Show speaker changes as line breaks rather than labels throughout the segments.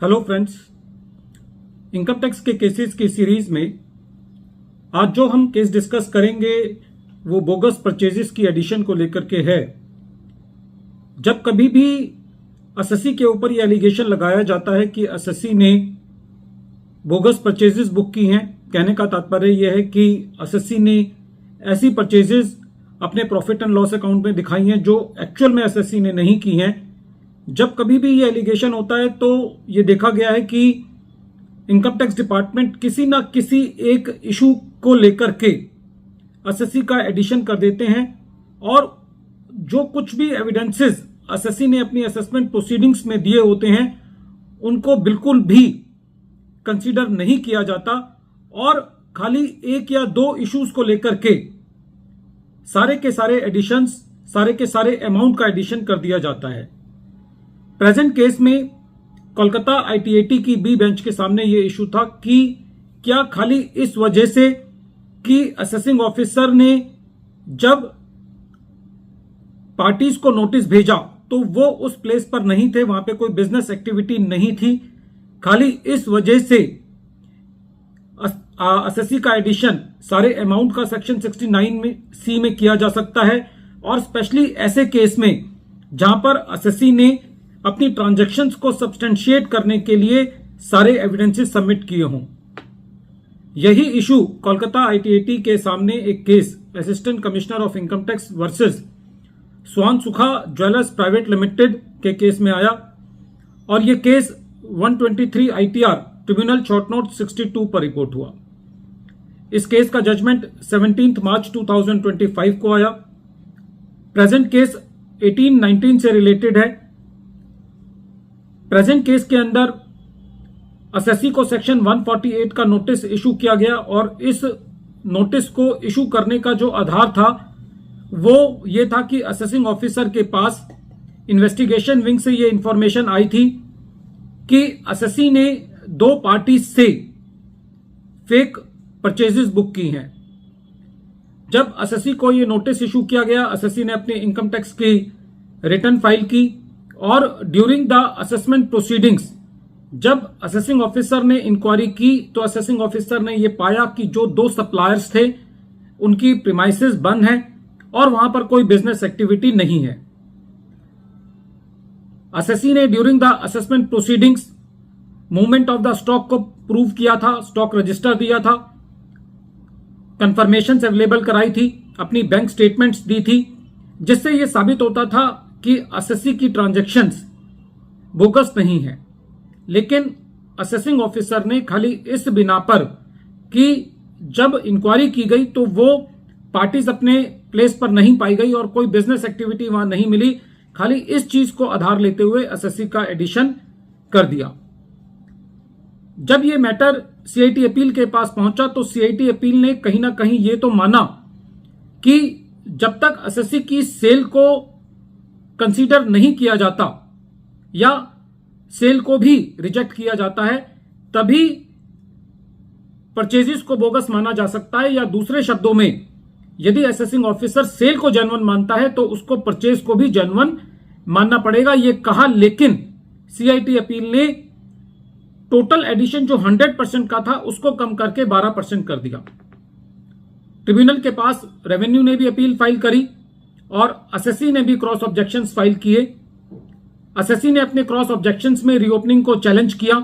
Hello friends, income tax के cases की series में आज जो हम केस डिस्कस करेंगे वो बोगस परचेजेस की एडिशन को लेकर के है। जब कभी भी एसएससी के ऊपर ये एलिगेशन लगाया जाता है कि एसएससी ने बोगस परचेजेस बुक की हैं, कहने का तात्पर्य यह है कि एसएससी ने ऐसी परचेजेस अपने प्रॉफिट एंड लॉस अकाउंट में दिखाई हैं जो एक्चुअल में एसएससी ने नहीं की हैं। जब कभी भी ये एलिगेशन होता है तो ये देखा गया है कि इनकम टैक्स डिपार्टमेंट किसी ना किसी एक इशू को लेकर के एसएससी का एडिशन कर देते हैं और जो कुछ भी एविडेंसेस एसएससी ने अपनी असेसमेंट प्रोसीडिंग्स में दिए होते हैं उनको बिल्कुल भी कंसीडर नहीं किया जाता और खाली एक या दो इश्यूज को लेकर के सारे के सारे एडिशंस, सारे के सारे अमाउंट का एडिशन कर दिया जाता है। प्रेजेंट केस में कोलकाता आईटीएटी की बी बेंच के सामने यह इशू था कि क्या खाली इस वजह से कि असेसिंग ऑफिसर ने जब पार्टीज को नोटिस भेजा तो वो उस प्लेस पर नहीं थे, वहां पे कोई बिजनेस एक्टिविटी नहीं थी, खाली इस वजह से एसएससी का एडिशन सारे अमाउंट का सेक्शन 69 में सी में किया जा सकता है और स्पेशली ऐसे केस में जहां पर एसएससी ने अपनी ट्रांजैक्शंस को सब्सटेंशिएट करने के लिए सारे एविडेंसेस सबमिट किए हों। यही इशू कोलकाता आईटीएटी के सामने एक case assistant commissioner of income tax versus Swan Sukha jewellers private limited के केस में आया और यह case 123 ITR tribunal short note 62 पर रिपोर्ट हुआ। इस केस का जजमेंट 17 मार्च 2025 को आया। प्रेजेंट केस 1819 से रिलेटेड है। प्रेजेंट केस के अंदर एसएससी को सेक्शन 148 का नोटिस इशू किया गया और इस नोटिस को इशू करने का जो आधार था वो ये था कि असेसिंग ऑफिसर के पास इन्वेस्टिगेशन विंग से ये इंफॉर्मेशन आई थी कि एसएससी ने दो पार्टी से फेक परचेजेस बुक की हैं। जब एसएससी को ये नोटिस इशू किया गया, एसएससी ने अपने इनकम टैक्स की रिटर्न फाइल की और ड्यूरिंग द असेसमेंट प्रोसीडिंग्स जब असेसिंग ऑफिसर ने इंक्वायरी की तो असेसिंग ऑफिसर ने यह पाया कि जो दो सप्लायर्स थे उनकी प्रीमाइसेस बंद हैं और वहां पर कोई बिजनेस एक्टिविटी नहीं है। एसएससी ने during the assessment proceedings movement of the stock को प्रूव किया था, स्टॉक रजिस्टर दिया था, कंफर्मेशंस अवेलेबल कराई थी, अपनी बैंक स्टेटमेंट्स दी थी, जिससे यह साबित होता था कि एसएससी की ट्रांजैक्शंस बोगस नहीं है। लेकिन असेसिंग ऑफिसर ने खाली इस बिना पर कि जब इंक्वायरी की गई तो वो पार्टीज अपने प्लेस पर नहीं पाई गई और कोई बिजनेस एक्टिविटी वहां नहीं मिली, खाली इस चीज को आधार लेते हुए एसएससी का एडिशन कर दिया। जब ये मैटर सीआईटी अपील के पास पहुंचा तो सीआईटी अपील ने कहीं ना कहीं ये तो माना कि जब तक एसएससी की सेल को कंसीडर नहीं किया जाता या सेल को भी रिजेक्ट किया जाता है तभी परचेजेस को बोगस माना जा सकता है, या दूसरे शब्दों में यदि असेसिंग ऑफिसर सेल को जेन्युइन मानता है तो उसको परचेज को भी जेन्युइन मानना पड़ेगा, ये कहा। लेकिन सीआईटी अपील ने टोटल एडिशन जो 100% का था उसको कम करके 12% कर दिया। ट्रिब्यूनल के पास रेवेन्यू ने भी अपील फाइल करी और एसएससी ने भी क्रॉस ऑब्जेक्शंस फाइल किए। एसएससी ने अपने क्रॉस ऑब्जेक्शंस में रीओपनिंग को चैलेंज किया।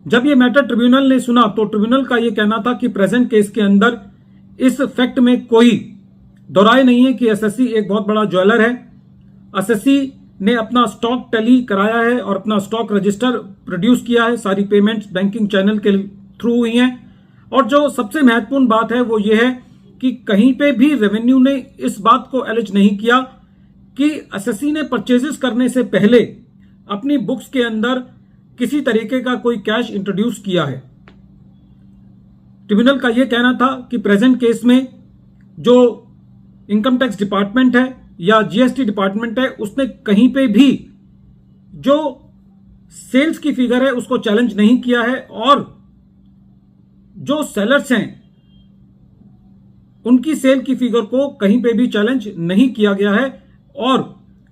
जब यह मैटर ट्रिब्यूनल ने सुना तो ट्रिब्यूनल का यह कहना था कि प्रेजेंट केस के अंदर इस फैक्ट में कोई दोराय नहीं है कि एसएससी एक बहुत बड़ा ज्वेलर है। एसएससी ने अपना स्टॉक टैली कराया है और अपना स्टॉक रजिस्टर प्रोड्यूस किया है, सारी पेमेंट्स बैंकिंग चैनल के थ्रू हुई हैं। और जो सबसे महत्वपूर्ण बात है वो ये है कि कहीं पे भी रेवेन्यू ने इस बात को एलिज नहीं किया कि एसएससी ने परचेजेस करने से पहले अपनी बुक्स के अंदर किसी तरीके का कोई कैश इंट्रोड्यूस किया है। ट्रिब्यूनल का यह कहना था कि प्रेजेंट केस में जो इनकम टैक्स डिपार्टमेंट है या जीएसटी डिपार्टमेंट है उसने कहीं पे भी जो सेल्स की फिगर है उसको चैलेंज नहीं किया है और जो सेलर्स हैं उनकी सेल की फिगर को कहीं पे भी चैलेंज नहीं किया गया है और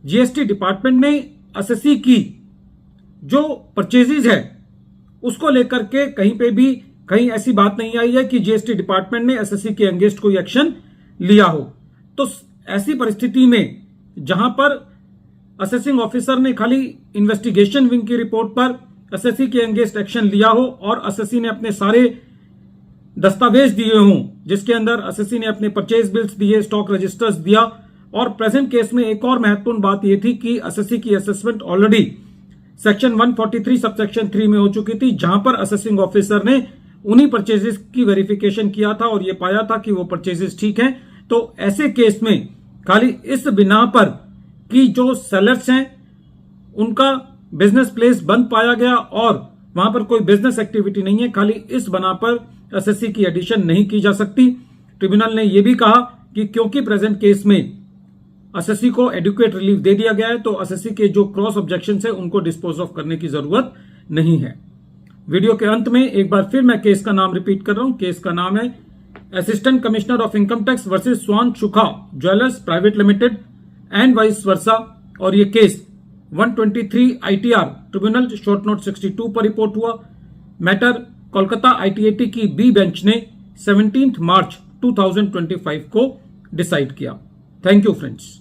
जीएसटी डिपार्टमेंट ने एसएससी की जो परचेजेज है उसको लेकर के कहीं ऐसी बात नहीं आई है कि जीएसटी डिपार्टमेंट ने एसएससी के अगेंस्ट कोई एक्शन लिया हो। तो ऐसी परिस्थिति में जहां पर असेसिंग ऑफिसर ने खाली इन्वेस्टिगेशन विंग की रिपोर्ट पर एसएससी के अगेंस्ट एक्शन लिया हो और एसएससी ने अपने सारे दस्तावेज दिए हों, जिसके अंदर एसएससी ने अपने परचेज बिल्स दिए, स्टॉक रजिस्टर्स दिया, और प्रेजेंट केस में एक और महत्वपूर्ण बात यह थी कि एसएससी की असेसमेंट ऑलरेडी सेक्शन 143 सबसेक्शन 3 में हो चुकी थी, जहां पर असेसिंग ऑफिसर ने उन्हीं परचेजेस की वेरिफिकेशन किया था और यह पाया था कि वो परचेजेस ठीक हैं। तो ऐसे केस में खाली इस बिना पर कि जो सेलर्स हैं उनका बिजनेस प्लेस बंद पाया गया और वहां पर कोई बिजनेस एक्टिविटी नहीं है, खाली इस बना पर एसएससी की एडिशन नहीं की जा सकती। ट्रिब्यूनल ने यह भी कहा कि क्योंकि प्रेजेंट केस में एसएससी को एडुकेट रिलीफ दे दिया गया है, तो एसएससी के जो क्रॉस ऑब्जेक्शन है उनको डिस्पोज ऑफ करने की जरूरत नहीं है। वीडियो के अंत में एक बार फिर मैं केस का नाम रिपीट कर रहा हूं। केस का नाम है assistant commissioner of income tax versus Swan Sukha jewellers private limited and vice versa, और ये case 123 ITR tribunal short note 62 पर रिपोर्ट हुआ। मैटर कोलकाता ITAT की बी बेंच ने 17 मार्च 2025 को डिसाइड किया। Thank you friends.